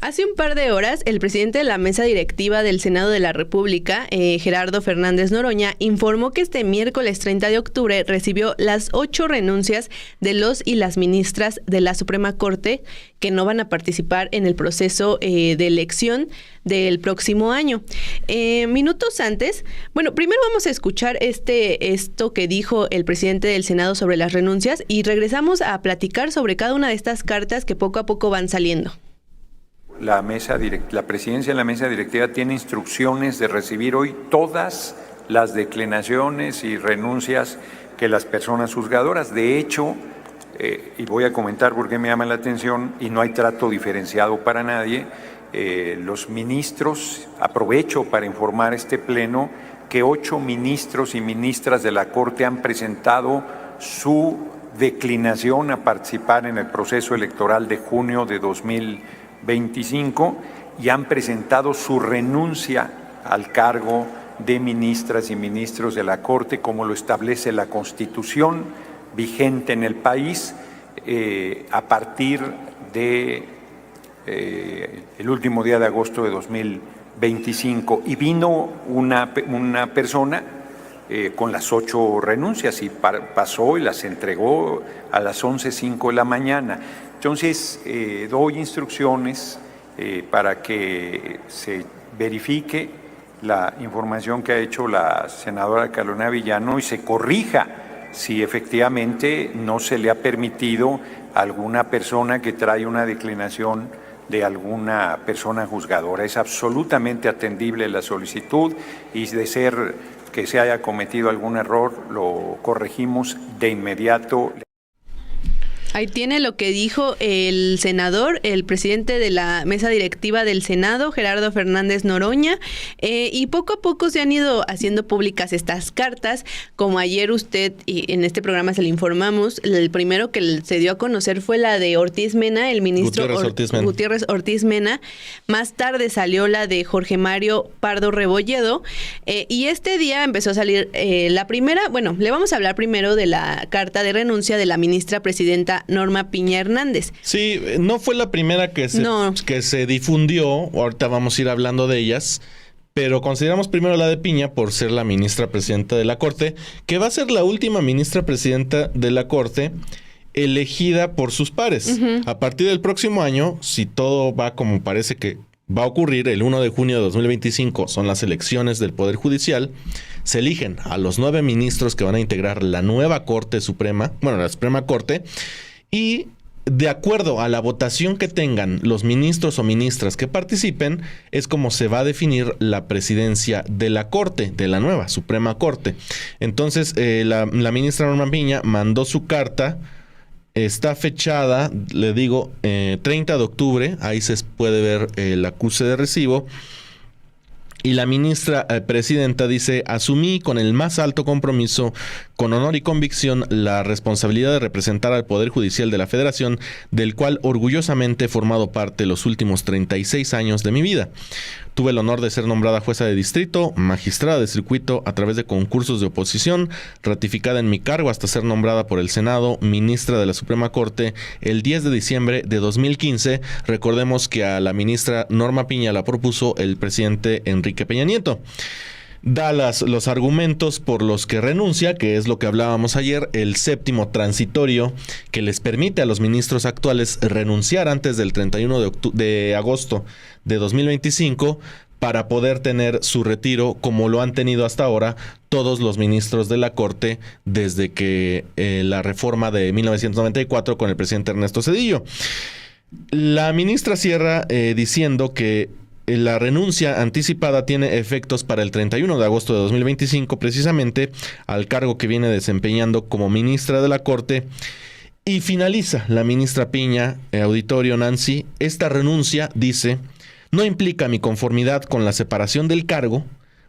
Hace un par de horas, el presidente de la mesa directiva del Senado de la República, Gerardo Fernández Noroña, informó que este miércoles 30 de octubre recibió las 8 renuncias de los y las ministras de la Suprema Corte que no van a participar en el proceso de elección del próximo año. Minutos antes, primero vamos a escuchar esto que dijo el presidente del Senado sobre las renuncias y regresamos a platicar sobre cada una de estas cartas que poco a poco van saliendo. La presidencia de la mesa directiva tiene instrucciones de recibir hoy todas las declinaciones y renuncias que las personas juzgadoras. De hecho, y voy a comentar por qué me llama la atención y no hay trato diferenciado para nadie, los ministros, aprovecho para informar a este pleno que 8 ministros y ministras de la Corte han presentado su declinación a participar en el proceso electoral de junio de 2025 y han presentado su renuncia al cargo de ministras y ministros de la Corte, como lo establece la Constitución vigente en el país, a partir de el último día de agosto de 2025. Y vino una persona con las 8 renuncias y pasó y las entregó a las 11:05 de la mañana. Entonces, doy instrucciones para que se verifique la información que ha hecho la senadora Carolina Villano y se corrija si efectivamente no se le ha permitido a alguna persona que trae una declinación de alguna persona juzgadora. Es absolutamente atendible la solicitud y de ser que se haya cometido algún error, lo corregimos de inmediato. Ahí tiene lo que dijo el senador, el presidente de la mesa directiva del Senado, Gerardo Fernández Noroña, y poco a poco se han ido haciendo públicas estas cartas, como ayer usted, y en este programa se le informamos, el primero que se dio a conocer fue la de Ortiz Mena, el ministro Gutiérrez Ortiz Mena, más tarde salió la de Jorge Mario Pardo Rebolledo, y este día empezó a salir la primera, le vamos a hablar primero de la carta de renuncia de la ministra presidenta Norma Piña Hernández. Sí, no fue la primera que se difundió, ahorita vamos a ir hablando de ellas, pero consideramos primero la de Piña por ser la ministra presidenta de la Corte, que va a ser la última ministra presidenta de la Corte elegida por sus pares. Uh-huh. A partir del próximo año, si todo va como parece que va a ocurrir, el 1 de junio de 2025 son las elecciones del Poder Judicial, se eligen a los 9 ministros que van a integrar la nueva Corte Suprema, la Suprema Corte, y de acuerdo a la votación que tengan los ministros o ministras que participen, es como se va a definir la presidencia de la Corte, de la nueva Suprema Corte. Entonces, la ministra Norma Piña mandó su carta, está fechada, 30 de octubre, ahí se puede ver el acuse de recibo. Y la ministra presidenta dice: asumí con el más alto compromiso, con honor y convicción, la responsabilidad de representar al Poder Judicial de la Federación, del cual orgullosamente he formado parte los últimos 36 años de mi vida. Tuve el honor de ser nombrada jueza de distrito, magistrada de circuito a través de concursos de oposición, ratificada en mi cargo hasta ser nombrada por el Senado ministra de la Suprema Corte el 10 de diciembre de 2015. Recordemos que a la ministra Norma Piña la propuso el presidente Enrique Peña Nieto. Da los argumentos por los que renuncia, que es lo que hablábamos ayer, el 7º transitorio que les permite a los ministros actuales renunciar antes del 31 de agosto de 2025 para poder tener su retiro como lo han tenido hasta ahora todos los ministros de la Corte desde que la reforma de 1994 con el presidente Ernesto Zedillo. La ministra cierra diciendo que la renuncia anticipada tiene efectos para el 31 de agosto de 2025, precisamente al cargo que viene desempeñando como ministra de la Corte. Y finaliza la ministra Piña, auditorio Nancy, esta renuncia, dice, no implica mi conformidad con la separación del cargo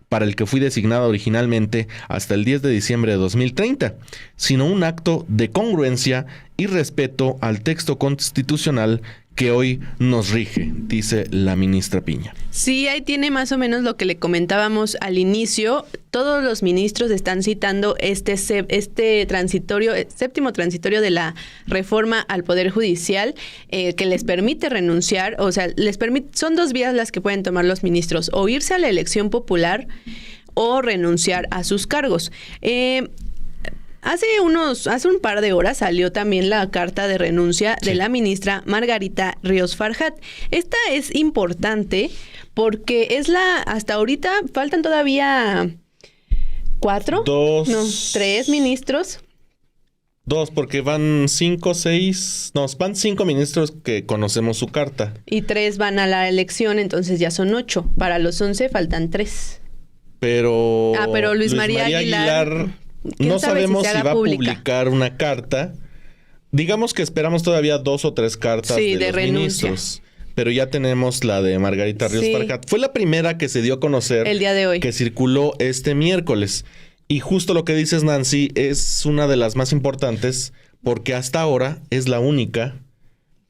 para el que fui designada originalmente hasta el 10 de diciembre de 2030, sino un acto de congruencia y respeto al texto constitucional que hoy nos rige, dice la ministra Piña. Sí, ahí tiene más o menos lo que le comentábamos al inicio. Todos los ministros están citando este séptimo transitorio de la reforma al Poder Judicial, que les permite renunciar, o sea, son 2 vías las que pueden tomar los ministros, o irse a la elección popular o renunciar a sus cargos. Hace un par de horas salió también la carta de renuncia de la ministra Margarita Ríos Farjat. Esta es importante porque hasta ahorita faltan todavía 3 ministros. 2, porque van 5 ministros que conocemos su carta. Y 3 van a la elección, entonces ya son 8. Para los 11 faltan 3. Pero Luis María Aguilar no sabemos si va a publicar una carta. Digamos que esperamos todavía 2 o 3 cartas de los renuncia. Ministros. Pero ya tenemos la de Margarita Ríos Farjat. Fue la primera que se dio a conocer el día de hoy, que circuló este miércoles. Y justo lo que dices, Nancy, es una de las más importantes porque hasta ahora es la única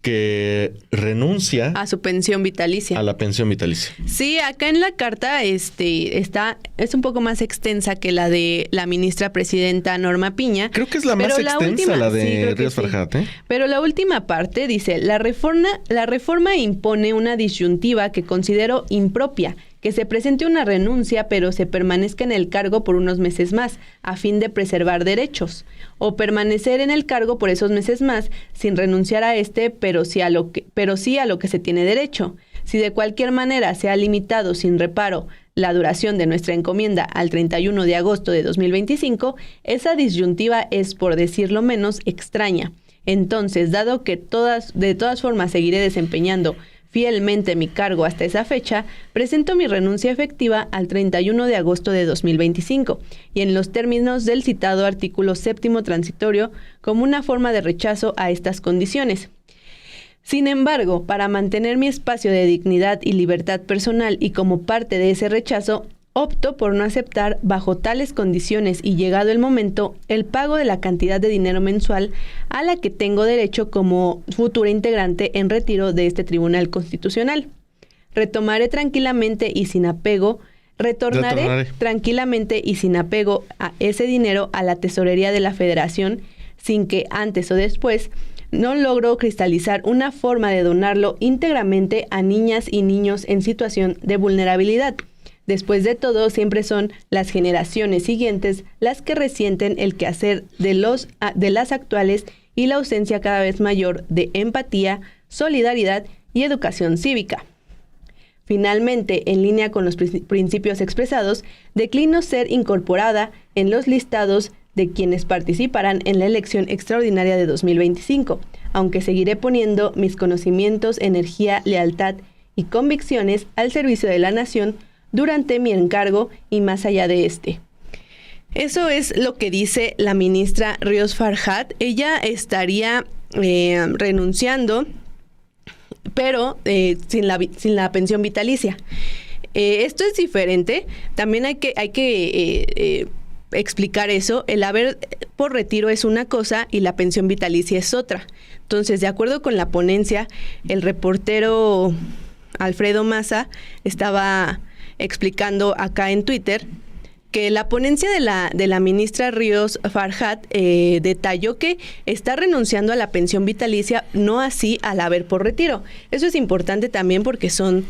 que renuncia a su pensión vitalicia. A la pensión vitalicia. Sí, acá en la carta es un poco más extensa que la de la ministra presidenta Norma Piña. Creo que es la más extensa, la de Ríos Farjat, ¿eh? Pero la última parte dice, la reforma impone una disyuntiva que considero impropia, que se presente una renuncia pero se permanezca en el cargo por unos meses más, a fin de preservar derechos, o permanecer en el cargo por esos meses más, sin renunciar a pero sí a lo que se tiene derecho. Si de cualquier manera se ha limitado sin reparo la duración de nuestra encomienda al 31 de agosto de 2025, esa disyuntiva es, por decirlo menos, extraña. Entonces, dado que de todas formas seguiré desempeñando fielmente mi cargo hasta esa fecha, presento mi renuncia efectiva al 31 de agosto de 2025 y en los términos del citado artículo 7º transitorio como una forma de rechazo a estas condiciones. Sin embargo, para mantener mi espacio de dignidad y libertad personal y como parte de ese rechazo, opto por no aceptar bajo tales condiciones y llegado el momento el pago de la cantidad de dinero mensual a la que tengo derecho como futura integrante en retiro de este Tribunal Constitucional. Retornaré tranquilamente y sin apego a ese dinero a la tesorería de la Federación sin que antes o después no logro cristalizar una forma de donarlo íntegramente a niñas y niños en situación de vulnerabilidad. Después de todo, siempre son las generaciones siguientes las que resienten el quehacer de las actuales y la ausencia cada vez mayor de empatía, solidaridad y educación cívica. Finalmente, en línea con los principios expresados, declino ser incorporada en los listados de quienes participarán en la elección extraordinaria de 2025, aunque seguiré poniendo mis conocimientos, energía, lealtad y convicciones al servicio de la nación durante mi encargo y más allá de este. Eso es lo que dice la ministra Ríos Farjat. Ella estaría renunciando, pero sin la pensión vitalicia. Esto es diferente. También hay que explicar eso. El haber por retiro es una cosa y la pensión vitalicia es otra. Entonces, de acuerdo con la ponencia, el reportero Alfredo Maza estaba explicando acá en Twitter que la ponencia de la ministra Ríos Farjat detalló que está renunciando a la pensión vitalicia, no así al haber por retiro. Eso es importante también porque son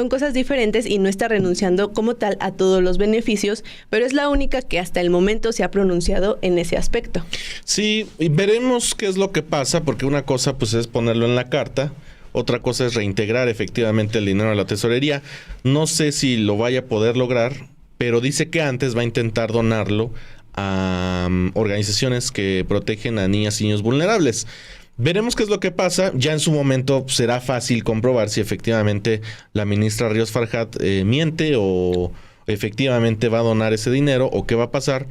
cosas diferentes y no está renunciando como tal a todos los beneficios, pero es la única que hasta el momento se ha pronunciado en ese aspecto. Sí, y veremos qué es lo que pasa, porque una cosa pues es ponerlo en la carta. Otra cosa es reintegrar efectivamente el dinero a la tesorería. No sé si lo vaya a poder lograr, pero dice que antes va a intentar donarlo a organizaciones que protegen a niñas y niños vulnerables. Veremos qué es lo que pasa. Ya en su momento será fácil comprobar si efectivamente la ministra Ríos Farjat miente o efectivamente va a donar ese dinero o qué va a pasar.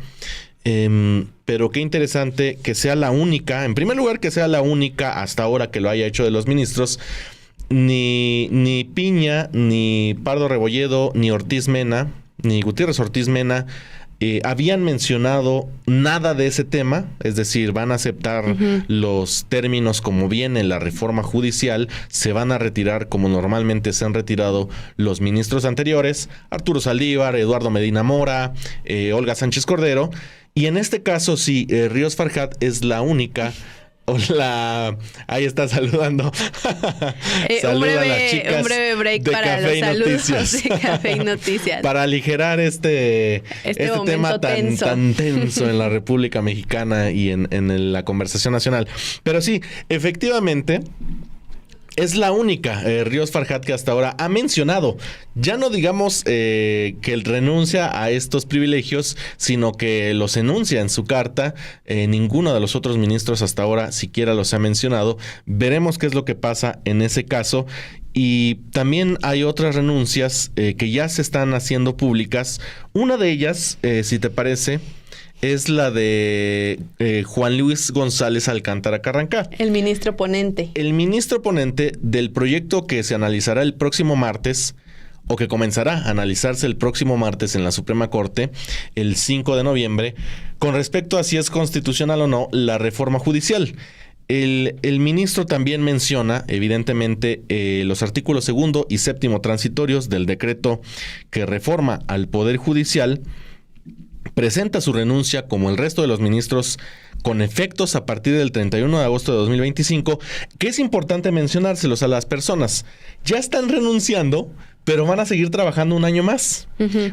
Pero qué interesante que sea la única, en primer lugar que sea la única hasta ahora que lo haya hecho de los ministros. Ni Piña, ni Pardo Rebolledo, ni Ortiz Mena, ni Gutiérrez Ortiz Mena habían mencionado nada de ese tema, es decir, van a aceptar los términos como viene la reforma judicial, se van a retirar como normalmente se han retirado los ministros anteriores, Arturo Saldívar, Eduardo Medina Mora, Olga Sánchez Cordero, y en este caso sí, Ríos Farjat es la única. Hola, ahí está saludando. Un breve break para los saludos de Café y Noticias. Para aligerar este tema tan tenso en la República Mexicana y en la conversación nacional. Pero sí, efectivamente, es la única Ríos Farjat que hasta ahora ha mencionado, ya no digamos que él renuncia a estos privilegios, sino que los enuncia en su carta. Ninguno de los otros ministros hasta ahora siquiera los ha mencionado. Veremos qué es lo que pasa en ese caso. Y también hay otras renuncias que ya se están haciendo públicas. Una de ellas, si te parece, es la de Juan Luis González Alcántara Carrancá. El ministro ponente. El ministro ponente del proyecto que se analizará el próximo martes, o que comenzará a analizarse el próximo martes en la Suprema Corte, el 5 de noviembre, con respecto a si es constitucional o no la reforma judicial. El ministro también menciona, evidentemente, los artículos 2 y 7 transitorios del decreto que reforma al Poder Judicial. Presenta su renuncia, como el resto de los ministros, con efectos a partir del 31 de agosto de 2025, que es importante mencionárselos a las personas. Ya están renunciando, pero van a seguir trabajando un año más,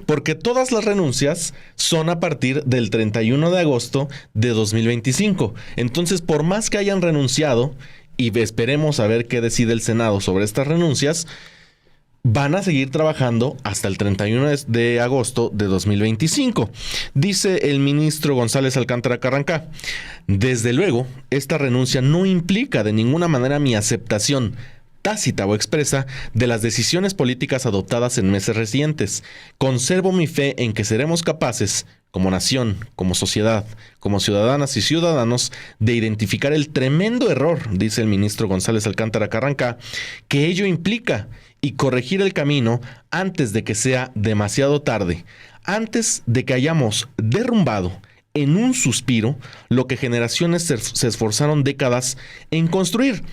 porque todas las renuncias son a partir del 31 de agosto de 2025. Entonces, por más que hayan renunciado, y esperemos a ver qué decide el Senado sobre estas renuncias, van a seguir trabajando hasta el 31 de agosto de 2025. Dice el ministro González Alcántara Carrancá: desde luego, esta renuncia no implica de ninguna manera mi aceptación tácita o expresa de las decisiones políticas adoptadas en meses recientes. Conservo mi fe en que seremos capaces, como nación, como sociedad, como ciudadanas y ciudadanos, de identificar el tremendo error, dice el ministro González Alcántara Carrancá, que ello implica, y corregir el camino antes de que sea demasiado tarde, antes de que hayamos derrumbado en un suspiro lo que generaciones se esforzaron décadas en construir.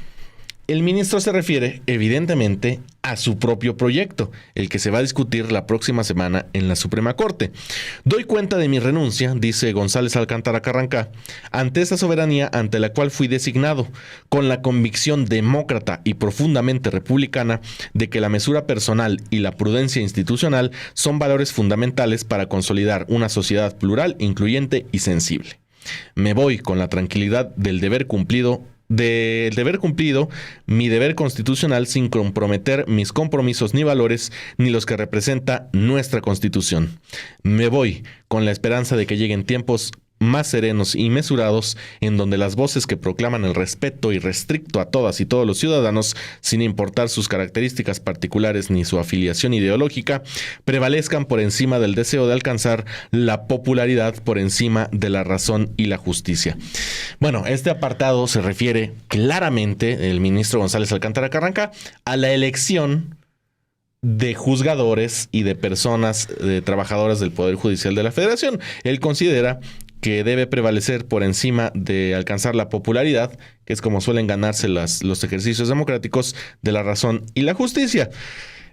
El ministro se refiere, evidentemente, a su propio proyecto, el que se va a discutir la próxima semana en la Suprema Corte. Doy cuenta de mi renuncia, dice González Alcántara Carrancá, ante esa soberanía ante la cual fui designado, con la convicción demócrata y profundamente republicana de que la mesura personal y la prudencia institucional son valores fundamentales para consolidar una sociedad plural, incluyente y sensible. Me voy con la tranquilidad del deber cumplido, mi deber constitucional, sin comprometer mis compromisos ni valores, ni los que representa nuestra Constitución. Me voy con la esperanza de que lleguen tiempos más serenos y mesurados, en donde las voces que proclaman el respeto irrestricto a todas y todos los ciudadanos, sin importar sus características particulares ni su afiliación ideológica, prevalezcan por encima del deseo de alcanzar la popularidad por encima de la razón y la justicia. Bueno, este apartado se refiere claramente, el ministro González Alcántara Carrancá, a la elección de juzgadores y de personas, de trabajadoras del Poder Judicial de la Federación. Él considera que debe prevalecer por encima de alcanzar la popularidad, que es como suelen ganarse los ejercicios democráticos, de la razón y la justicia.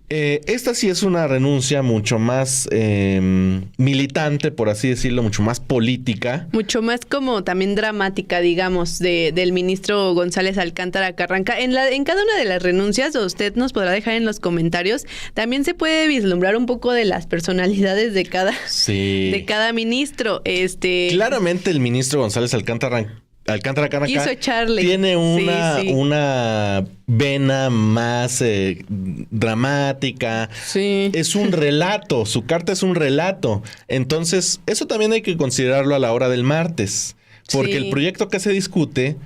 Esta sí es una renuncia mucho más militante, por así decirlo, mucho más política. Mucho más como también dramática, digamos, del ministro González Alcántara Carrancá. En cada una de las renuncias, usted nos podrá dejar en los comentarios, también se puede vislumbrar un poco de las personalidades de cada ministro. Claramente el ministro González Alcántara Carrancá tiene una vena más dramática. Sí. Es un relato, su carta es un relato. Entonces, eso también hay que considerarlo a la hora del martes. Porque el proyecto que se discute,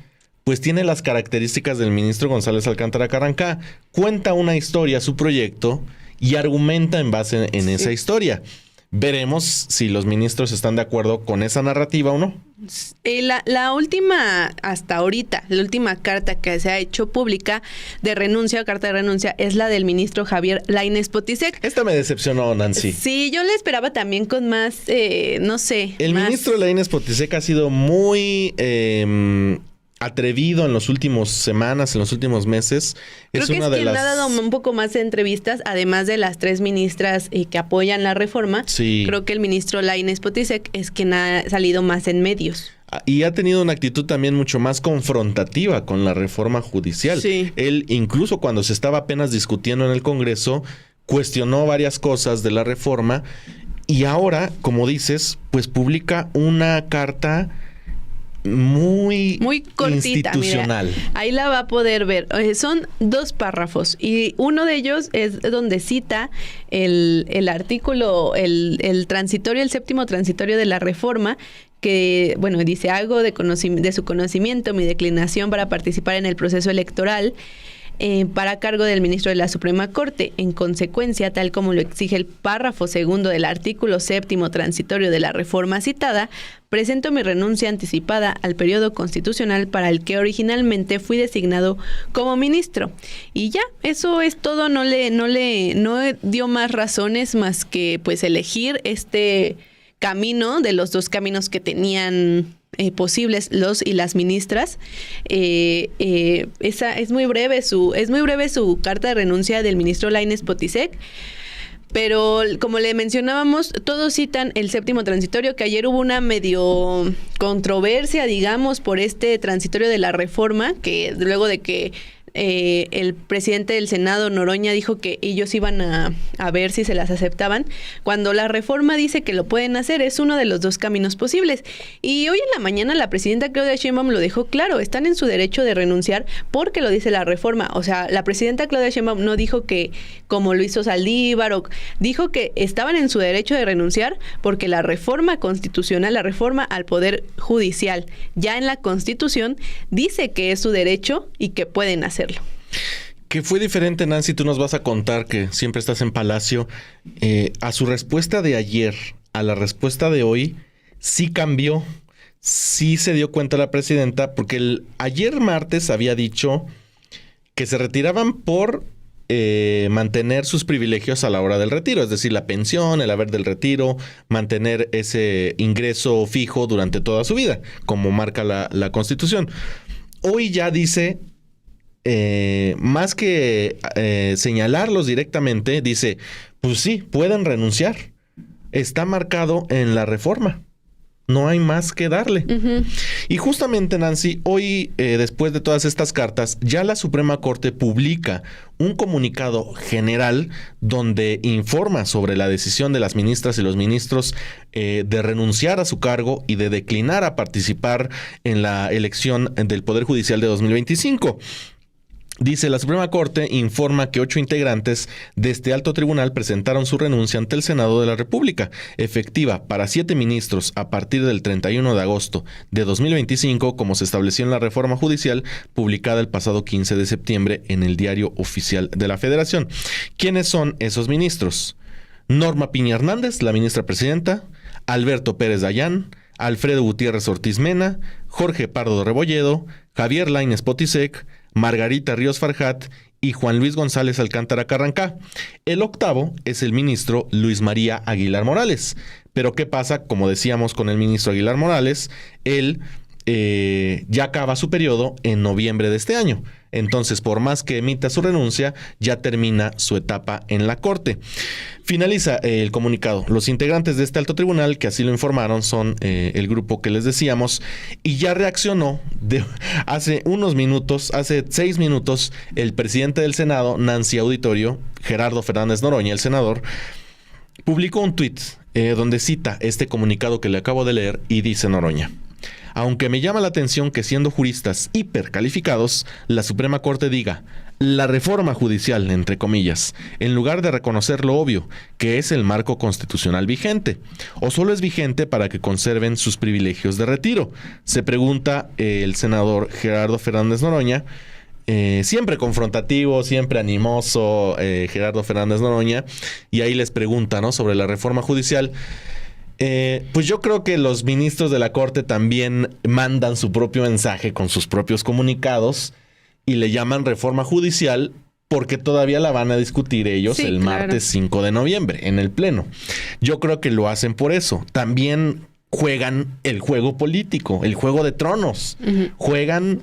pues tiene las características del ministro González Alcántara Carrancá. Cuenta una historia, su proyecto, y argumenta en base en esa historia. Veremos si los ministros están de acuerdo con esa narrativa o no. La última, hasta ahorita, la última carta que se ha hecho pública de renuncia, carta de renuncia, es la del ministro Javier Lainez Potisek. Esta me decepcionó, Nancy. Sí, yo le esperaba también con más, no sé. El ministro Lainez Potisek ha sido muy atrevido en las últimas semanas, en los últimos meses. Creo que es quien ha dado un poco más de entrevistas, además de las 3 ministras que apoyan la reforma. Sí. Creo que el ministro Lainez Potisek es quien ha salido más en medios. Y ha tenido una actitud también mucho más confrontativa con la reforma judicial. Sí. Él, incluso cuando se estaba apenas discutiendo en el Congreso, cuestionó varias cosas de la reforma y ahora, como dices, pues publica una carta muy cortita, institucional. Mira, ahí la va a poder ver. Son 2 párrafos y uno de ellos es donde cita el artículo, el transitorio, el 7º transitorio de la reforma, que, bueno, dice: algo de su conocimiento, mi declinación para participar en el proceso electoral para cargo del ministro de la Suprema Corte. En consecuencia, tal como lo exige el párrafo 2 del artículo 7º transitorio de la reforma citada, presento mi renuncia anticipada al periodo constitucional para el que originalmente fui designado como ministro. Y ya, eso es todo. No dio más razones más que pues elegir este camino de los 2 caminos que tenían posibles los y las ministras. Esa es muy breve su carta de renuncia del ministro Lainez Potisek. Pero como le mencionábamos, todos citan el 7º transitorio, que ayer hubo una medio controversia, digamos, por este transitorio de la reforma, que luego de que el presidente del Senado, Noroña, dijo que ellos iban a ver si se las aceptaban. Cuando la reforma dice que lo pueden hacer, es uno de los 2 caminos posibles. Y hoy en la mañana la presidenta Claudia Sheinbaum lo dejó claro: están en su derecho de renunciar porque lo dice la reforma. O sea, la presidenta Claudia Sheinbaum no dijo que, como lo hizo Saldívar, dijo que estaban en su derecho de renunciar porque la reforma constitucional, la reforma al Poder Judicial, ya en la Constitución, dice que es su derecho y que pueden hacerlo. ¿Qué fue diferente, Nancy? Tú nos vas a contar, que siempre estás en Palacio. A su respuesta de ayer, a la respuesta de hoy, sí cambió. Sí se dio cuenta la presidenta, porque ayer martes había dicho que se retiraban por mantener sus privilegios a la hora del retiro, es decir, la pensión, el haber del retiro, mantener ese ingreso fijo durante toda su vida, como marca la Constitución. Hoy ya dice, más que señalarlos directamente, dice: pues sí, pueden renunciar. Está marcado en la reforma. No hay más que darle. Uh-huh. Y justamente, Nancy, hoy, después de todas estas cartas, ya la Suprema Corte publica un comunicado general donde informa sobre la decisión de las ministras y los ministros de renunciar a su cargo y de declinar a participar en la elección del Poder Judicial de 2025. Dice: la Suprema Corte informa que 8 integrantes de este alto tribunal presentaron su renuncia ante el Senado de la República, efectiva para 7 ministros a partir del 31 de agosto de 2025, como se estableció en la reforma judicial publicada el pasado 15 de septiembre en el Diario Oficial de la Federación. ¿Quiénes son esos ministros? Norma Piña Hernández, la ministra presidenta; Alberto Pérez Dayán; Alfredo Gutiérrez Ortiz Mena; Jorge Pardo Rebolledo; Javier Lainez Potisek; Margarita Ríos Farjat y Juan Luis González Alcántara Carrancá. El 8º es el ministro Luis María Aguilar Morales. Pero ¿qué pasa? Como decíamos con el ministro Aguilar Morales, él ya acaba su periodo en noviembre de este año. Entonces, por más que emita su renuncia, ya termina su etapa en la Corte. Finaliza el comunicado. Los integrantes de este alto tribunal, que así lo informaron, son el grupo que les decíamos, y ya reaccionó hace 6 minutos, el presidente del Senado, Nancy Auditorio, Gerardo Fernández Noroña, el senador, publicó un tuit donde cita este comunicado que le acabo de leer y dice Noroña: aunque me llama la atención que, siendo juristas hipercalificados, la Suprema Corte diga la reforma judicial, entre comillas, en lugar de reconocer lo obvio, que es el marco constitucional vigente, o solo es vigente para que conserven sus privilegios de retiro. Se pregunta el senador Gerardo Fernández Noroña siempre confrontativo, siempre animoso, Gerardo Fernández Noroña, y ahí les pregunta, ¿no?, sobre la reforma judicial. Pues yo creo que los ministros de la Corte también mandan su propio mensaje con sus propios comunicados y le llaman reforma judicial porque todavía la van a discutir ellos el martes 5 de noviembre en el Pleno. Yo creo que lo hacen por eso. También juegan el juego político, el juego de tronos. Juegan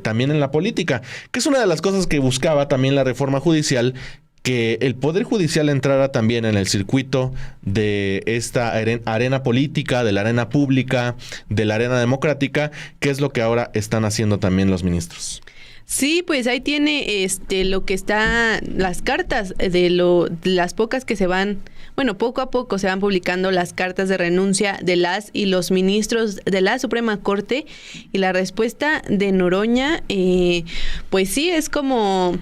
también en la política, que es una de las cosas que buscaba también la reforma judicial, que el Poder Judicial entrara también en el circuito de esta arena política, de la arena pública, de la arena democrática, que es lo que ahora están haciendo también los ministros. Sí, pues ahí tiene lo que está, las cartas de las pocas que se van, bueno, poco a poco se van publicando las cartas de renuncia de las y los ministros de la Suprema Corte, y la respuesta de Noroña, pues sí, es como...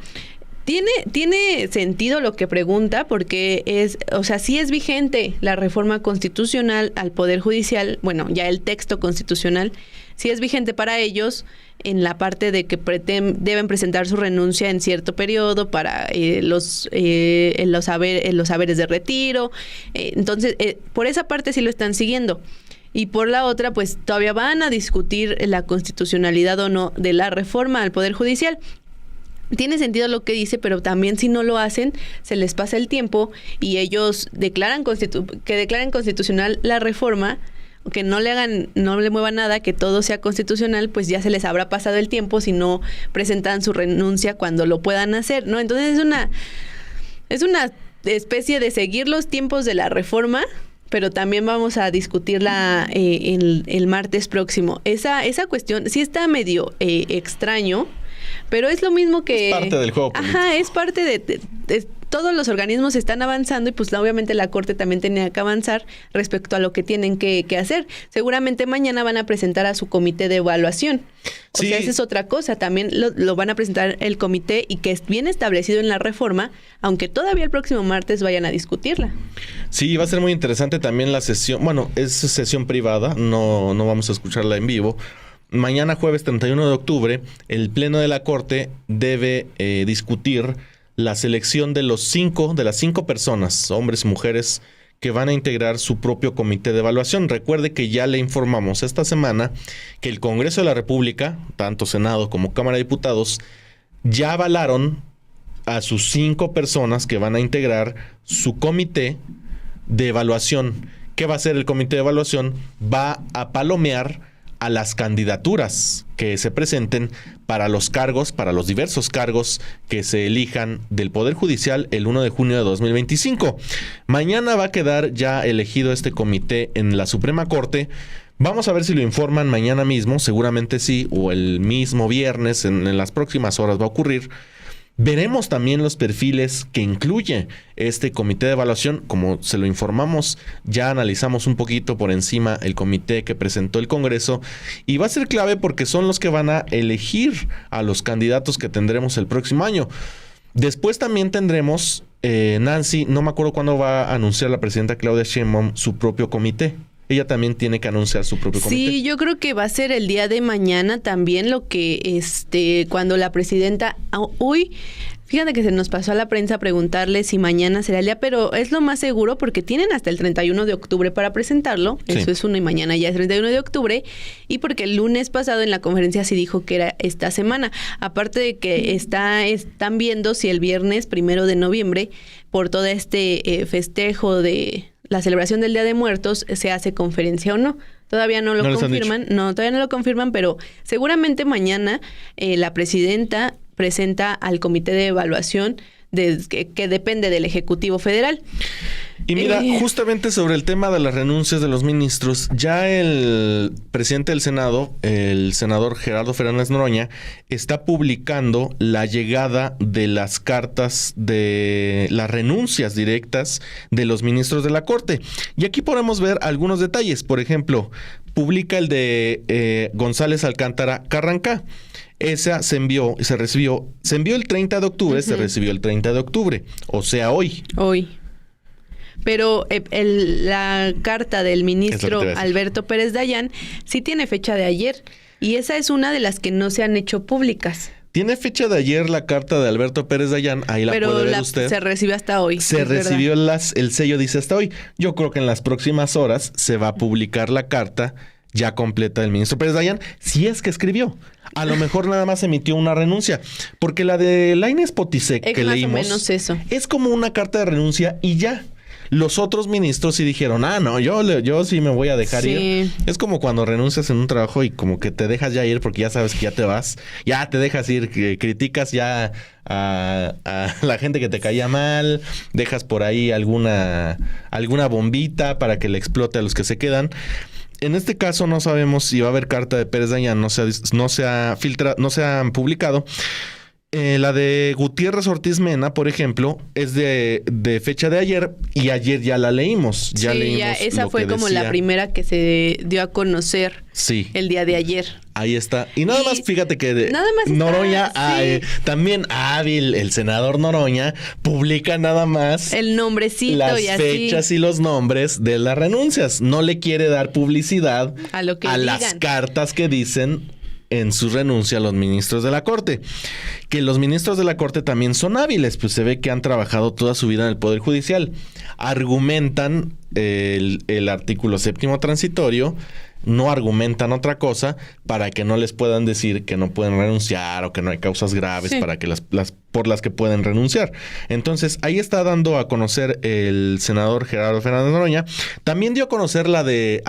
Tiene sentido lo que pregunta, porque sí es vigente la reforma constitucional al Poder Judicial, bueno, ya el texto constitucional, sí es vigente para ellos en la parte de que deben presentar su renuncia en cierto periodo para los haberes de retiro. Entonces, por esa parte sí lo están siguiendo. Y por la otra, pues todavía van a discutir la constitucionalidad o no de la reforma al Poder Judicial. Tiene sentido lo que dice, pero también si no lo hacen, se les pasa el tiempo y ellos declaran constitucional la reforma, que no le muevan nada, que todo sea constitucional, pues ya se les habrá pasado el tiempo si no presentan su renuncia cuando lo puedan hacer, ¿no? Entonces es una especie de seguir los tiempos de la reforma, pero también vamos a discutirla el martes próximo. Esa cuestión sí está medio extraño, pero es lo mismo que... Es parte del juego político. Ajá, es parte de todos los organismos están avanzando y pues obviamente la Corte también tenía que avanzar respecto a lo que tienen que hacer. Seguramente mañana van a presentar a su comité de evaluación. O sea, esa es otra cosa. También lo van a presentar el comité y que es bien establecido en la reforma, aunque todavía el próximo martes vayan a discutirla. Sí, va a ser muy interesante también la sesión. Bueno, es sesión privada, no vamos a escucharla en vivo. Mañana, jueves 31 de octubre, el Pleno de la Corte debe discutir la selección de las 5 personas, hombres y mujeres, que van a integrar su propio comité de evaluación. Recuerde que ya le informamos esta semana que el Congreso de la República, tanto Senado como Cámara de Diputados, ya avalaron a sus 5 personas que van a integrar su comité de evaluación. ¿Qué va a hacer el comité de evaluación? Va a palomear a las candidaturas que se presenten para los cargos, para los diversos cargos que se elijan del Poder Judicial el 1 de junio de 2025. Mañana va a quedar ya elegido este comité en la Suprema Corte. Vamos a ver si lo informan mañana mismo, seguramente sí, o el mismo viernes, en las próximas horas va a ocurrir. Veremos también los perfiles que incluye este comité de evaluación. Como se lo informamos, ya analizamos un poquito por encima el comité que presentó el Congreso, y va a ser clave porque son los que van a elegir a los candidatos que tendremos el próximo año. Después también tendremos, Nancy, no me acuerdo cuándo va a anunciar la presidenta Claudia Sheinbaum su propio comité. Ella también tiene que anunciar su propio comité. Sí, yo creo que va a ser el día de mañana también lo que cuando la presidenta... Fíjate que se nos pasó a la prensa preguntarle si mañana será el día, pero es lo más seguro porque tienen hasta el 31 de octubre para presentarlo. Sí. Eso es uno y mañana ya es 31 de octubre. Y porque el lunes pasado en la conferencia sí dijo que era esta semana. Aparte de que están viendo si el viernes 1 de noviembre, por todo este festejo de la celebración del Día de Muertos, se hace conferencia o no. Todavía no lo confirman. No, todavía no lo confirman, pero seguramente mañana la presidenta presenta al comité de evaluación que depende del Ejecutivo Federal. Y mira, justamente sobre el tema de las renuncias de los ministros, ya el presidente del Senado, el senador Gerardo Fernández Noroña, está publicando la llegada de las cartas de las renuncias directas de los ministros de la Corte. Y aquí podemos ver algunos detalles. Por ejemplo, publica el de González Alcántara Carrancá. Esa se envió el 30 de octubre, se recibió el 30 de octubre, o sea, hoy. Pero la carta del ministro Alberto Pérez Dayán sí tiene fecha de ayer, y esa es una de las que no se han hecho públicas. Tiene fecha de ayer la carta de Alberto Pérez Dayán, ahí la puede ver usted. Se recibió hasta hoy. Se recibió el sello, dice hasta hoy. Yo creo que en las próximas horas se va a publicar la carta ya completa del ministro Pérez Dayán, si es que escribió. A lo mejor nada más emitió una renuncia, porque la de Lainez Potisek que leímos más o menos eso. Es como una carta de renuncia y ya. Los otros ministros sí dijeron, no, yo sí me voy a dejar ir. Es como cuando renuncias en un trabajo y como que te dejas ya ir porque ya sabes que ya te vas. Ya te dejas ir, que criticas ya a la gente que te caía mal. Dejas por ahí alguna bombita para que le explote a los que se quedan. En este caso no sabemos si va a haber carta de Pérez Dayán, no se ha publicado. La de Gutiérrez Ortiz Mena, por ejemplo, es de fecha de ayer y ayer ya la leímos. Esa fue como la primera que se dio a conocer el día de ayer. Ahí está. Y nada más, fíjate que Noroña, también hábil, el senador Noroña, publica nada más el nombrecito las fechas y los nombres de las renuncias. No le quiere dar publicidad a las cartas que dicen en su renuncia a los ministros de la Corte. Que los ministros de la Corte también son hábiles, pues se ve que han trabajado toda su vida en el Poder Judicial. Argumentan el artículo 7º transitorio, no argumentan otra cosa para que no les puedan decir que no pueden renunciar o que no hay causas graves para que por las que pueden renunciar. Entonces, ahí está dando a conocer el senador Gerardo Fernández Noroña. También dio a conocer la de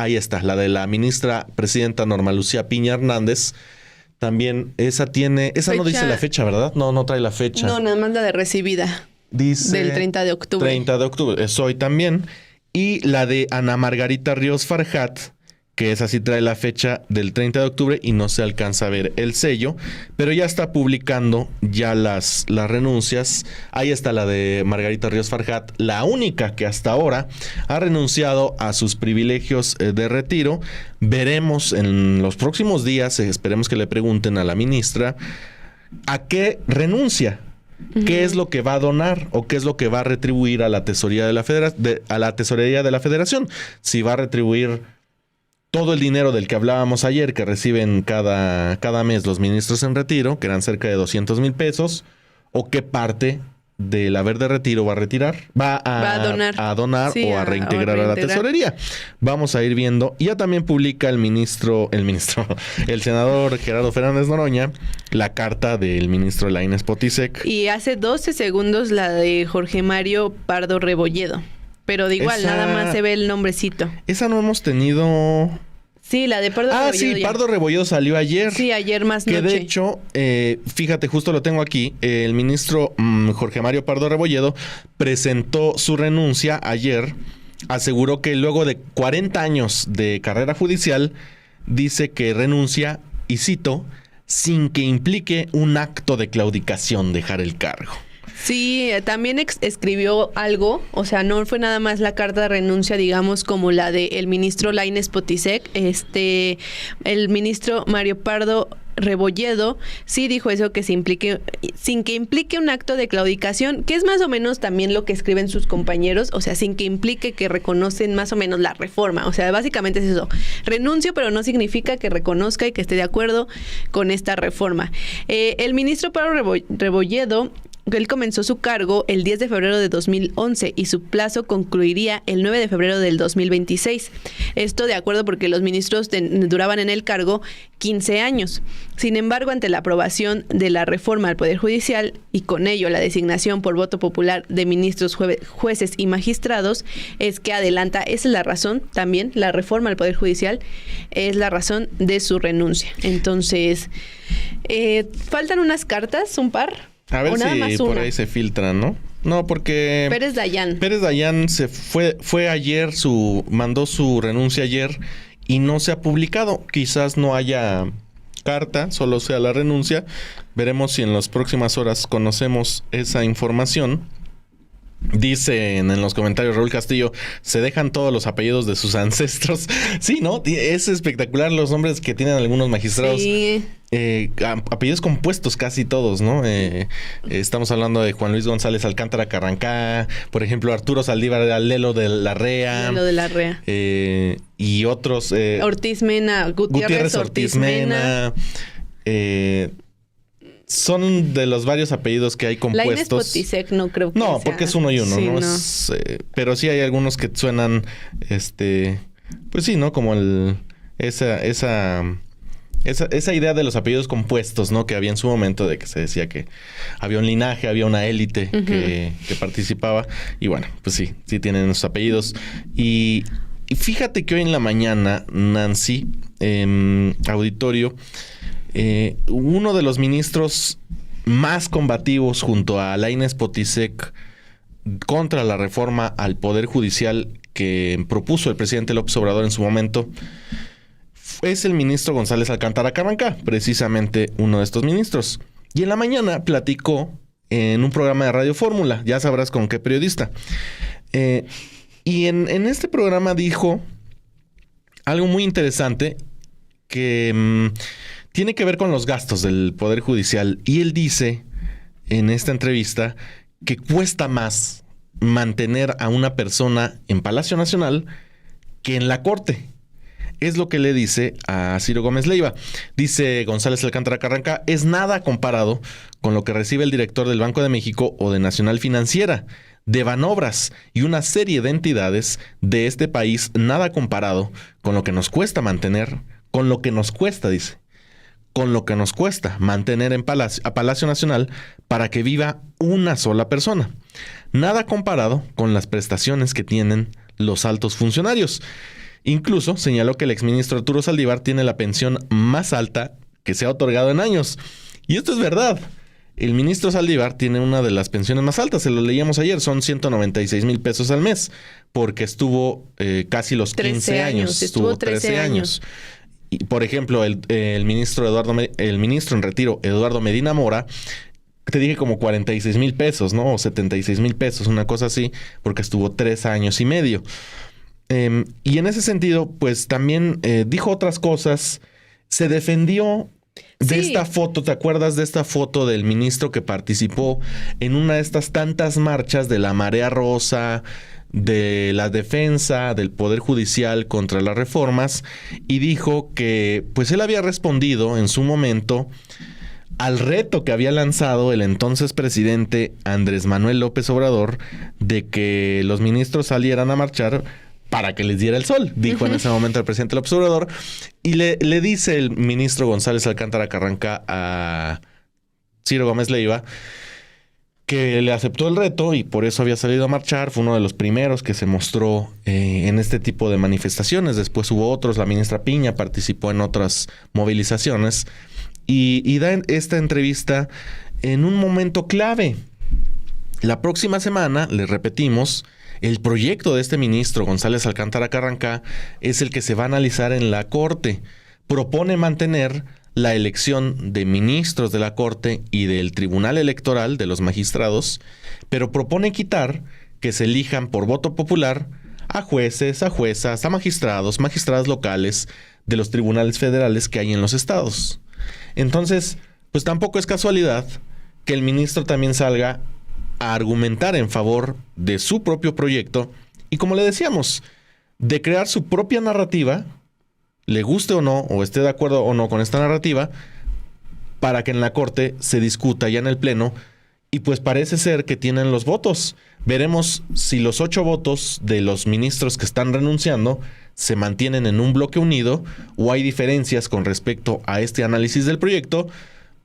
la ministra presidenta Norma Lucía Piña Hernández. También esa no dice la fecha, ¿verdad? No trae la fecha. No, nada más la de recibida. Dice del 30 de octubre. 30 de octubre, es hoy también. Y la de Ana Margarita Ríos Farjat, que esa sí trae la fecha del 30 de octubre y no se alcanza a ver el sello, pero ya está publicando ya las renuncias. Ahí está la de Margarita Ríos Farjat, la única que hasta ahora ha renunciado a sus privilegios de retiro. Veremos en los próximos días, esperemos que le pregunten a la ministra a qué renuncia. ¿Qué es lo que va a donar o qué es lo que va a retribuir a la tesorería de la tesorería de la Federación? Si va a retribuir todo el dinero del que hablábamos ayer que reciben cada mes los ministros en retiro, que eran cerca de 200,000 pesos, o qué parte del haber de retiro va a retirar, va a donar o a reintegrar a la tesorería. Vamos a ir viendo. Ya también publica el senador Gerardo Fernández Noroña, la carta del ministro Lainez Potisek. Y hace 12 segundos la de Jorge Mario Pardo Rebolledo. Pero de igual, nada más se ve el nombrecito. Esa no hemos tenido. Sí, la de Pardo Rebolledo. Sí, Pardo Rebolledo salió ayer. Sí, ayer más noche. Que de hecho, fíjate, justo lo tengo aquí. El ministro Jorge Mario Pardo Rebolledo presentó su renuncia ayer. Aseguró que luego de 40 años de carrera judicial, dice que renuncia, y cito, sin que implique un acto de claudicación dejar el cargo. Sí, también escribió algo, o sea, no fue nada más la carta de renuncia, digamos, como la del ministro Lainez Potisek. El ministro Mario Pardo Rebolledo sí dijo eso, que sin que implique un acto de claudicación, que es más o menos también lo que escriben sus compañeros, o sea, sin que implique que reconocen más o menos la reforma. O sea, básicamente es eso. Renuncio, pero no significa que reconozca y que esté de acuerdo con esta reforma. El ministro Pardo Rebolledo, él comenzó su cargo el 10 de febrero de 2011 y su plazo concluiría el 9 de febrero del 2026. Esto de acuerdo porque los ministros duraban en el cargo 15 años. Sin embargo, ante la aprobación de la reforma al Poder Judicial y con ello la designación por voto popular de ministros, jueces y magistrados, es que adelanta, esa es la razón también, la reforma al Poder Judicial es la razón de su renuncia. Entonces, faltan unas cartas, un par. A ver si por ahí se filtran, ¿no? No, porque Pérez Dayán se fue ayer, mandó su renuncia ayer y no se ha publicado. Quizás no haya carta, solo sea la renuncia. Veremos si en las próximas horas conocemos esa información. Dicen en los comentarios Raúl Castillo, se dejan todos los apellidos de sus ancestros. Sí, ¿no? Es espectacular los nombres que tienen algunos magistrados. Sí. Apellidos compuestos casi todos, ¿no? Estamos hablando de Juan Luis González Alcántara Carrancá, por ejemplo, Arturo Saldívar Lelo de la Rea. Y otros. Ortiz Mena, Gutiérrez Ortiz Mena. Son de los varios apellidos que hay compuestos. Lainez Potisek no creo que No, sea. porque es uno y uno, Sí, ¿no? no. Pero sí hay algunos que suenan, pues sí, ¿no? Como esa idea de los apellidos compuestos, ¿no? Que había en su momento, de que se decía que había un linaje, había una élite que participaba. Y bueno, pues sí tienen esos apellidos. Y fíjate que hoy en la mañana, Nancy, auditorio, uno de los ministros más combativos junto a Lainez Potisek contra la reforma al Poder Judicial que propuso el presidente López Obrador en su momento es el ministro González Alcántara Carrancá, precisamente uno de estos ministros. Y en la mañana platicó en un programa de Radio Fórmula, ya sabrás con qué periodista. Y en este programa dijo algo muy interesante que tiene que ver con los gastos del Poder Judicial. Y él dice en esta entrevista que cuesta más mantener a una persona en Palacio Nacional que en la Corte. Es lo que le dice a Ciro Gómez Leiva. Dice González Alcántara Carrancá, es nada comparado con lo que recibe el director del Banco de México o de Nacional Financiera, de Banobras y una serie de entidades de este país, nada comparado con lo que nos cuesta mantener, con lo que nos cuesta, dice, con lo que nos cuesta mantener a Palacio Nacional para que viva una sola persona. Nada comparado con las prestaciones que tienen los altos funcionarios. Incluso señaló que el exministro Arturo Saldívar tiene la pensión más alta que se ha otorgado en años. Y esto es verdad. El ministro Saldívar tiene una de las pensiones más altas, se lo leíamos ayer, son 196 mil pesos al mes, porque estuvo casi los 15 años. Estuvo 13 años. Y, por ejemplo, el ministro en retiro, Eduardo Medina Mora, te dije como 46 mil pesos, ¿no? O 76 mil pesos, una cosa así, porque estuvo 3 años y medio. Y en ese sentido, pues también dijo otras cosas, se defendió de esta foto. ¿Te acuerdas de esta foto del ministro que participó en una de estas tantas marchas de la Marea Rosa, de la defensa del Poder Judicial contra las reformas? Y dijo que pues él había respondido en su momento al reto que había lanzado el entonces presidente Andrés Manuel López Obrador de que los ministros salieran a marchar para que les diera el sol, dijo en ese momento el presidente López Obrador. Y le dice el ministro González Alcántara Carrancá a Ciro Gómez Leiva que le aceptó el reto y por eso había salido a marchar. Fue uno de los primeros que se mostró en este tipo de manifestaciones. Después hubo otros, la ministra Piña participó en otras movilizaciones. Y da esta entrevista en un momento clave. La próxima semana, les repetimos, el proyecto de este ministro González Alcántara Carrancá es el que se va a analizar en la Corte. Propone mantener la elección de ministros de la Corte y del Tribunal Electoral de los magistrados, pero propone quitar que se elijan por voto popular a jueces, a juezas, a magistrados, magistradas locales de los tribunales federales que hay en los estados. Entonces, pues tampoco es casualidad que el ministro también salga a argumentar en favor de su propio proyecto y, como le decíamos, de crear su propia narrativa, le guste o no, o esté de acuerdo o no con esta narrativa, para que en la Corte se discuta ya en el Pleno, y pues parece ser que tienen los votos. Veremos si los 8 votos de los ministros que están renunciando se mantienen en un bloque unido o hay diferencias con respecto a este análisis del proyecto.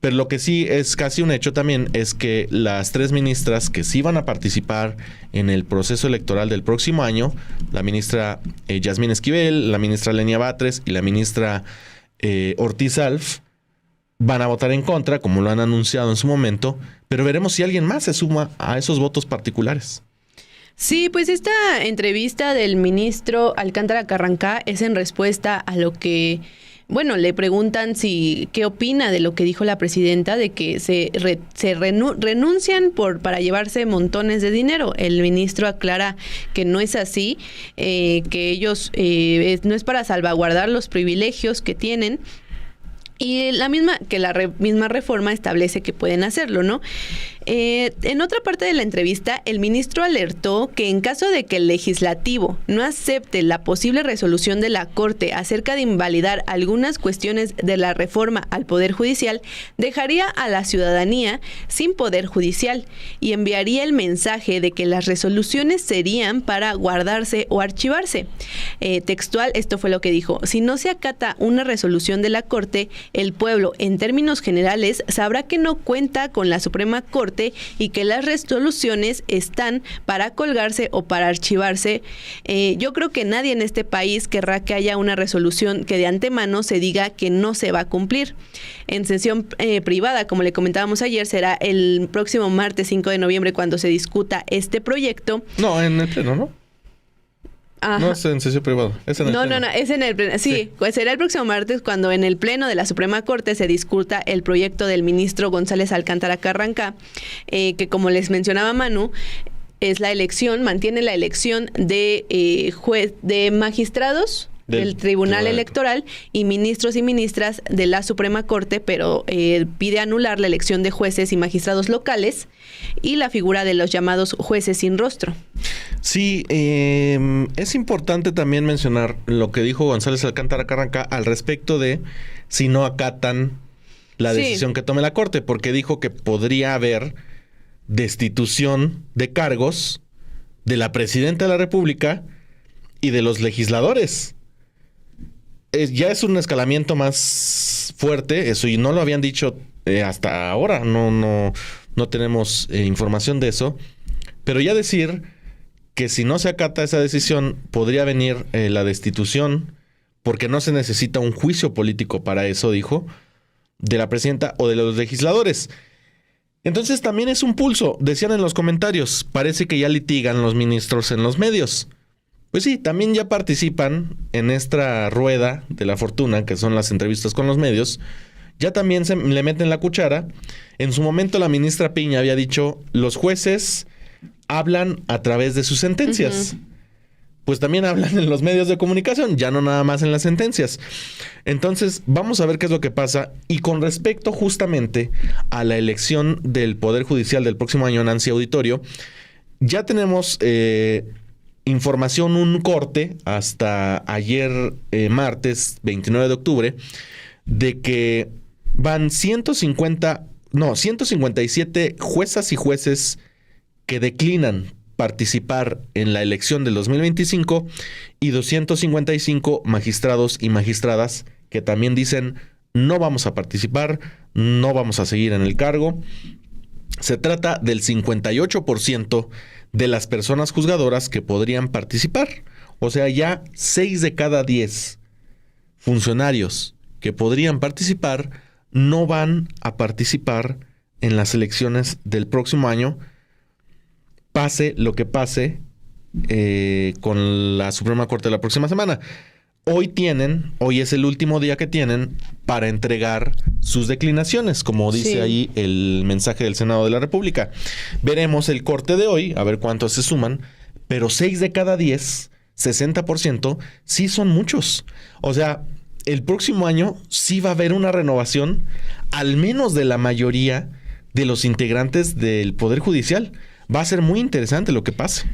Pero lo que sí es casi un hecho también es que las 3 ministras que sí van a participar en el proceso electoral del próximo año, la ministra Yasmín Esquivel, la ministra Lenia Batres y la ministra Ortiz Alf, van a votar en contra, como lo han anunciado en su momento, pero veremos si alguien más se suma a esos votos particulares. Sí, pues esta entrevista del ministro Alcántara Carrancá es en respuesta a lo que... Bueno, le preguntan qué opina de lo que dijo la presidenta de que renuncian para llevarse montones de dinero. El ministro aclara que no es así, que ellos no es para salvaguardar los privilegios que tienen. Y la misma reforma establece que pueden hacerlo, ¿no? En otra parte de la entrevista, el ministro alertó que en caso de que el legislativo no acepte la posible resolución de la Corte acerca de invalidar algunas cuestiones de la reforma al Poder Judicial, dejaría a la ciudadanía sin poder judicial y enviaría el mensaje de que las resoluciones serían para guardarse o archivarse. Textual, esto fue lo que dijo: si no se acata una resolución de la Corte, el pueblo, en términos generales, sabrá que no cuenta con la Suprema Corte y que las resoluciones están para colgarse o para archivarse. Yo creo que nadie en este país querrá que haya una resolución que de antemano se diga que no se va a cumplir. En sesión privada, como le comentábamos ayer, será el próximo martes 5 de noviembre cuando se discuta este proyecto. No, en el pleno, ¿no? Ajá. No es en sesión privada, es en el pleno. No, es en el pleno. Sí, pues será el próximo martes cuando en el pleno de la Suprema Corte se discuta el proyecto del ministro González Alcántara Carranca, que como les mencionaba Manu, es la elección, mantiene la elección de de magistrados del Tribunal Electoral y ministros y ministras de la Suprema Corte, pero pide anular la elección de jueces y magistrados locales y la figura de los llamados jueces sin rostro. Sí, es importante también mencionar lo que dijo González Alcántara Carranca al respecto de si no acatan la decisión que tome la Corte, porque dijo que podría haber destitución de cargos de la Presidenta de la República y de los legisladores. Ya es un escalamiento más fuerte, eso, y no lo habían dicho hasta ahora, no tenemos información de eso, pero ya decir que si no se acata esa decisión podría venir la destitución, porque no se necesita un juicio político para eso, dijo, de la presidenta o de los legisladores. Entonces también es un pulso, decían en los comentarios, parece que ya litigan los ministros en los medios. Pues sí, también ya participan en esta rueda de la fortuna, que son las entrevistas con los medios. Ya también se le meten la cuchara. En su momento la ministra Piña había dicho, los jueces hablan a través de sus sentencias. Uh-huh. Pues también hablan en los medios de comunicación, ya no nada más en las sentencias. Entonces, vamos a ver qué es lo que pasa. Y con respecto justamente a la elección del Poder Judicial del próximo año, Nancy Auditorio, ya tenemos información, un corte hasta ayer martes 29 de octubre, de que van 157 juezas y jueces que declinan participar en la elección del 2025 y 255 magistrados y magistradas que también dicen no vamos a participar, no vamos a seguir en el cargo. Se trata del 58% de las personas juzgadoras que podrían participar. O sea, ya 6 de cada 10 funcionarios que podrían participar no van a participar en las elecciones del próximo año, pase lo que pase con la Suprema Corte la próxima semana. Hoy es el último día que tienen para entregar sus declinaciones, como dice ahí el mensaje del Senado de la República. Veremos el corte de hoy, a ver cuántos se suman, pero 6 de cada 10, 60%, sí son muchos. O sea, el próximo año sí va a haber una renovación, al menos de la mayoría de los integrantes del Poder Judicial. Va a ser muy interesante lo que pase.